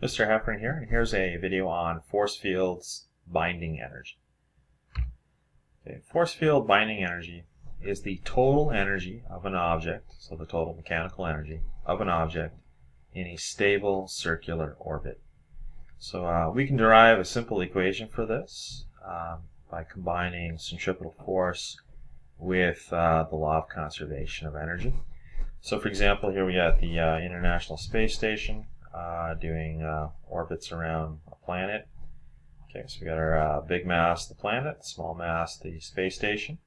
Mr. Heffern here, and here's a video on force fields binding energy. Okay, force field binding energy is the total energy of an object, so the total mechanical energy of an object in a stable circular orbit. So we can derive a simple equation for this by combining centripetal force with the law of conservation of energy. So for example, here we got the International Space Station doing orbits around a planet. Okay, so we got our big mass, the planet, small mass, the space station,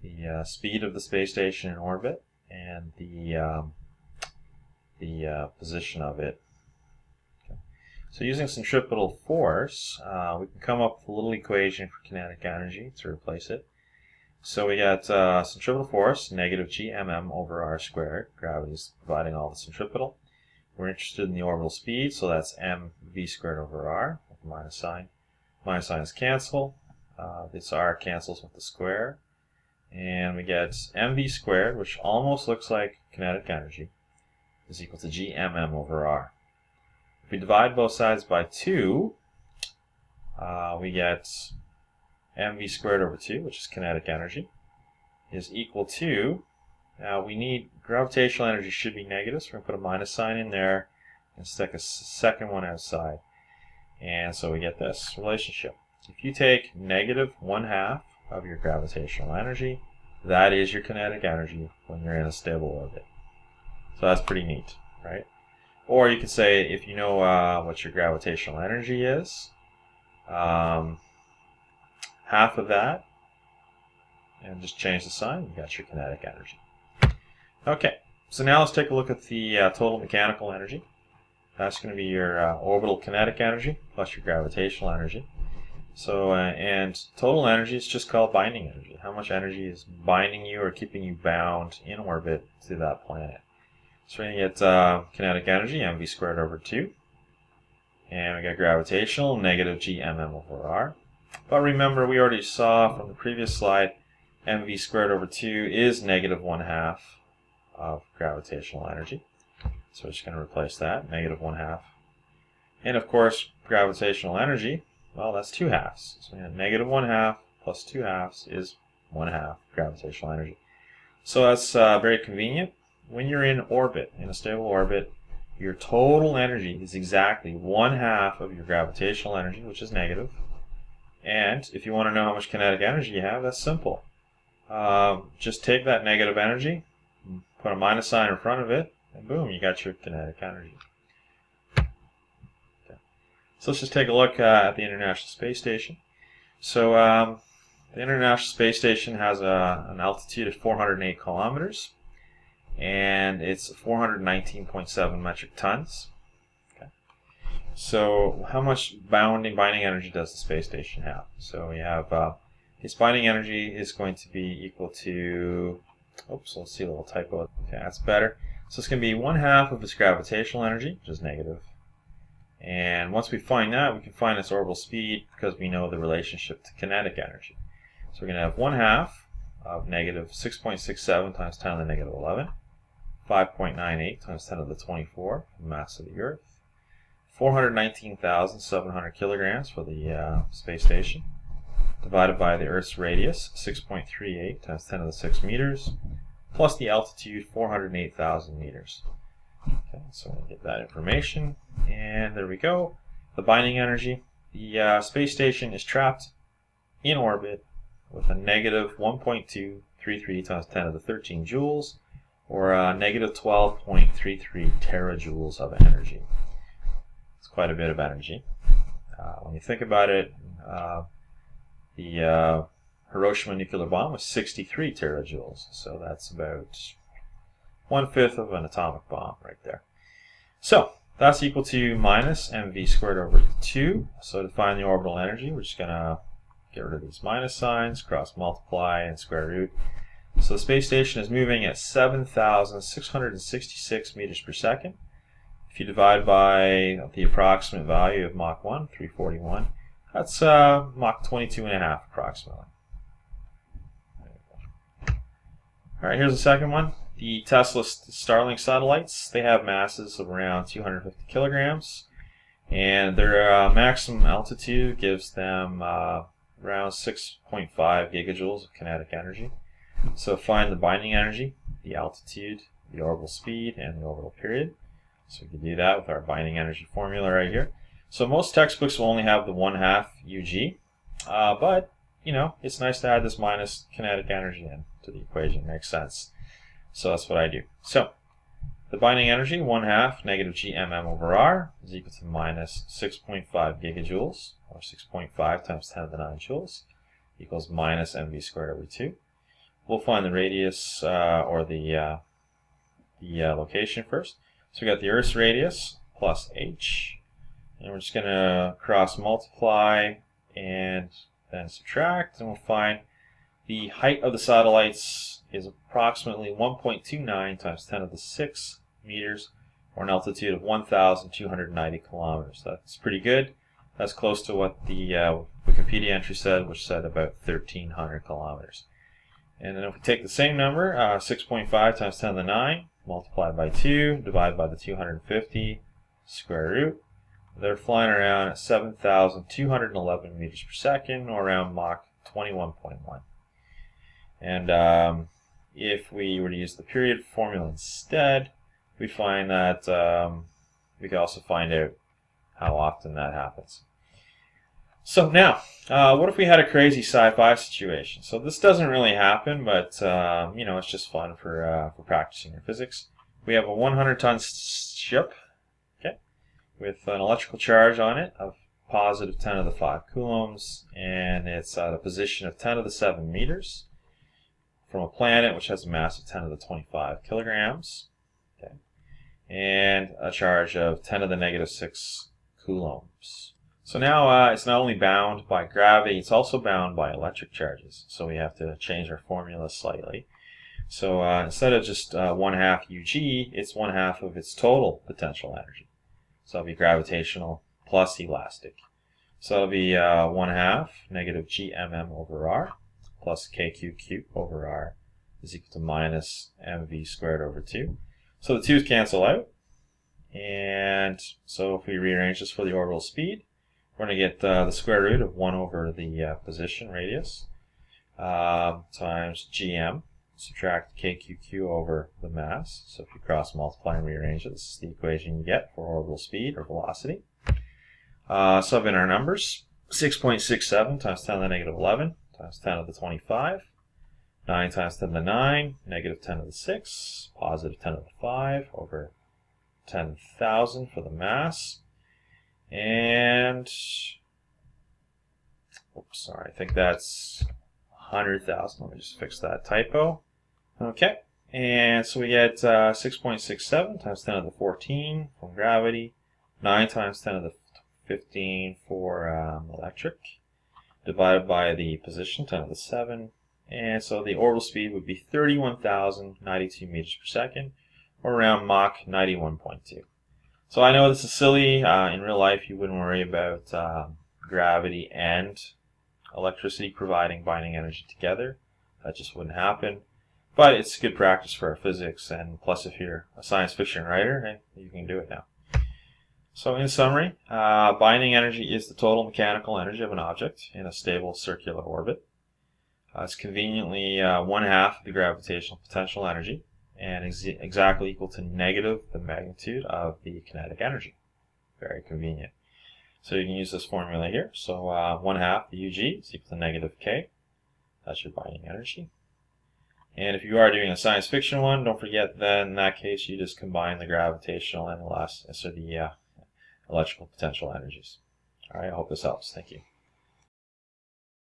the speed of the space station in orbit, and the position of it. Okay. So using centripetal force, we can come up with a little equation for kinetic energy to replace it. So we got centripetal force, negative gmm over r squared. Gravity is providing all the centripetal. We're interested in the orbital speed, so that's mv squared over r with a minus sign. Minus signs cancel. This r cancels with the square. And we get mv squared, which almost looks like kinetic energy, is equal to gmm over r. If we divide both sides by 2, we get mv squared over 2, which is kinetic energy, is equal to, now we need, gravitational energy should be negative, so we're going to put a minus sign in there and stick a second one outside. And so we get this relationship. If you take negative 1/2 of your gravitational energy, that is your kinetic energy when you're in a stable orbit. So that's pretty neat, right? Or you could say, if you know what your gravitational energy is, half of that, and just change the sign, you got your kinetic energy. Okay, so now let's take a look at the total mechanical energy. That's going to be your orbital kinetic energy plus your gravitational energy. So, and total energy is just called binding energy. How much energy is binding you or keeping you bound in orbit to that planet? So we're going to get kinetic energy, mv squared over 2. And we got gravitational, negative gmm over r. But remember, we already saw from the previous slide, mv squared over 2 is negative 1/2 of gravitational energy. So we're just going to replace that, negative 1/2. And of course, gravitational energy, well, that's 2/2. So we have negative 1/2 plus 2/2 is 1/2 gravitational energy. So that's very convenient. When you're in orbit, in a stable orbit, your total energy is exactly 1/2 of your gravitational energy, which is negative. And if you want to know how much kinetic energy you have, that's simple. Just take that negative energy, put a minus sign in front of it, and boom, you got your kinetic energy. Okay. So let's just take a look at the International Space Station. So the International Space Station has an altitude of 408 kilometers, and it's 419.7 metric tons. Okay. So how much binding energy does the space station have? So we have its binding energy is going to be equal to, oops, let's see a little typo. Okay, that's better. So it's going to be 1/2 of its gravitational energy, which is negative. And once we find that, we can find its orbital speed because we know the relationship to kinetic energy. So we're going to have 1/2 of negative 6.67 times 10 to the negative 11, 5.98 times 10 to the 24, the mass of the Earth, 419,700 kilograms for the space station, divided by the Earth's radius, 6.38 times 10 to the 6 meters, plus the altitude, 408,000 meters. Okay, so we'll get that information, and there we go. The binding energy. The space station is trapped in orbit with a negative 1.233 times 10 to the 13 joules, or negative 12.33 terajoules of energy. It's quite a bit of energy. When you think about it, the Hiroshima nuclear bomb was 63 terajoules, so that's about 1/5 of an atomic bomb right there. So that's equal to minus mv squared over 2. So to find the orbital energy, we're just going to get rid of these minus signs, cross multiply, and square root. So the space station is moving at 7,666 meters per second. If you divide by the approximate value of Mach 1, 341, that's Mach 22.5 approximately. Alright, here's the second one. The Tesla Starlink satellites, they have masses of around 250 kilograms. And their maximum altitude gives them around 6.5 gigajoules of kinetic energy. So find the binding energy, the altitude, the orbital speed, and the orbital period. So we can do that with our binding energy formula right here. So most textbooks will only have the 1/2 UG, but you know, it's nice to add this minus kinetic energy in to the equation. It makes sense. So that's what I do. So the binding energy, 1/2 negative GMM over R, is equal to minus 6.5 gigajoules, or 6.5 times 10 to the 9 joules, equals minus mv squared over 2. We'll find the radius, or the location first. So we got the Earth's radius plus h, and we're just going to cross multiply and then subtract, and we'll find the height of the satellites is approximately 1.29 times 10 to the 6 meters, or an altitude of 1,290 kilometers. That's pretty good. That's close to what the Wikipedia entry said, which said about 1,300 kilometers. And then if we take the same number, 6.5 times 10 to the 9, multiplied by 2, divided by the 250, square root, they're flying around at 7,211 meters per second, or around Mach 21.1. And if we were to use the period formula instead, we find that we can also find out how often that happens. So now, what if we had a crazy sci-fi situation? So this doesn't really happen, but you know, it's just fun for practicing your physics. We have a 100-ton ship, okay, with an electrical charge on it of positive 10 to the 5 coulombs, and it's at a position of 10 to the 7 meters from a planet which has a mass of 10 to the 25 kilograms, okay, and a charge of 10 to the negative 6 coulombs. So now it's not only bound by gravity, it's also bound by electric charges. So we have to change our formula slightly. So instead of just 1/2 UG, it's 1/2 of its total potential energy. So it'll be gravitational plus elastic. So it'll be 1/2 negative GMM over R plus KQQ over R is equal to minus mv squared over 2. So the 2's cancel out. And so if we rearrange this for the orbital speed, we're going to get the square root of 1 over the position radius times gm, subtract kqq over the mass. So if you cross multiply and rearrange it, this is the equation you get for orbital speed or velocity. Sub in our numbers, 6.67 times 10 to the negative 11 times 10 to the 25, 9 times 10 to the 9, negative 10 to the 6, positive 10 to the 5 over 10,000 for the mass. And, oops, sorry, I think that's 100,000. Let me just fix that typo. Okay, and so we get 6.67 times 10 to the 14 from gravity, 9 times 10 to the 15 for electric, divided by the position, 10 to the 7, and so the orbital speed would be 31,092 meters per second, or around Mach 91.2. So I know this is silly. In real life, you wouldn't worry about gravity and electricity providing binding energy together. That just wouldn't happen. But it's good practice for our physics, and plus if you're a science fiction writer, you can do it now. So in summary, binding energy is the total mechanical energy of an object in a stable circular orbit. It's conveniently 1/2 of the gravitational potential energy, and exactly equal to negative the magnitude of the kinetic energy. Very convenient. So you can use this formula here. So 1/2 the UG is equal to negative K. That's your binding energy. And if you are doing a science fiction one, don't forget that in that case you just combine the gravitational and the electrical potential energies. Alright, I hope this helps. Thank you.